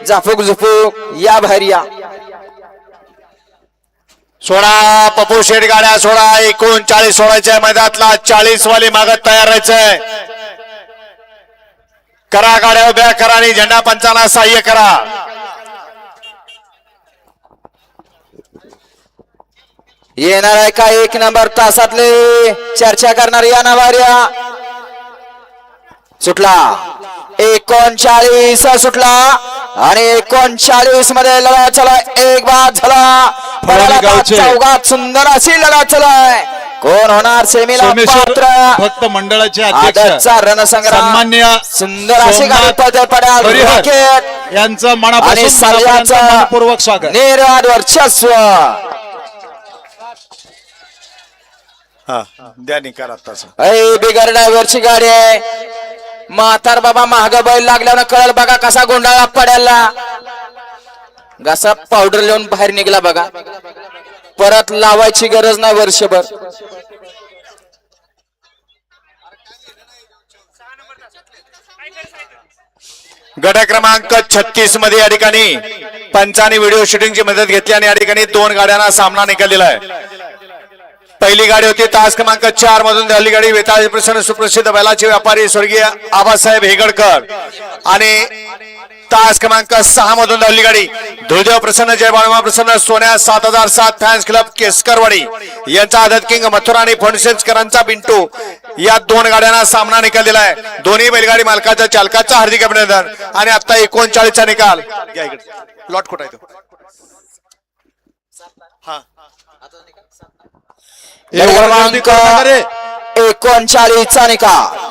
झापूक झुपूक या बाहेर या. सोळा पप्पू शेठ गाड्या सोळा 39 सोळाच्या मैदानातला 40 वाली मागत तयार राहायचंय. करा गाड्या उभ्या करा आणि झेंडा पंचांना सहाय्य करा. येणार आहे का 1 नंबर तासातले चर्चा करणार या नवाऱ्या. सुटला 39 सुटला आणि 39 मध्ये लढा चला. एक बाद झाला चौघात सुंदर अशी लढा चलाय. कोण होणार सेमीला पात्र भक्त मंडळाचे आजचा अध्यक्ष रणसंग्राम सन्मान्य सुंदर अशी गाडी पदर पडाल यांचं आणि मनापासून सर्वांचं मनपूर्वक स्वागत. निर्वाद वर्चस्व. द्या निकाल आताच. बिगर ड्रायव्हरची गाडी आहे. म्हातार बाबा महाग बैल लागल्यावर कळल बघा कसा गोंधळा पडायला. घसा पावडर लिहून बाहेर निघला बघा. परत लावायची गरज नाही वर्षभर. गट क्रमांक 36 मध्ये या ठिकाणी पंचांनी व्हिडिओ शूटिंगची मदत घेतली आणि या ठिकाणी 2 गाड्यांना सामना निकाल आहे. पहिली गाडी होती तास क्रमांक 4 मधून झाली गाडी वेताळी प्रसन्न सुप्रसिद्ध बैलाचे व्यापारी स्वर्गीय आबासाहेब हेगडकर आणि तास क्रमांक 6 मधून झाली गाडी धुळदेव प्रसन्न जय बाळमा प्रसन्न सोन्या 7007 फॅन्स क्लब केसकरवाडी यांचा आदत किंग मथुरा आणि फणसेकरांचा पिंटू या 2 गाड्यांना सामना निकाल दिलाय. दोन्ही बैलगाडी मालकाच्या चालकाचा हार्दिक अभिनंदन. आणि आता 39 चा निकाल लॉट कुठं आहे तो. क्रमांक 39 चा निकाल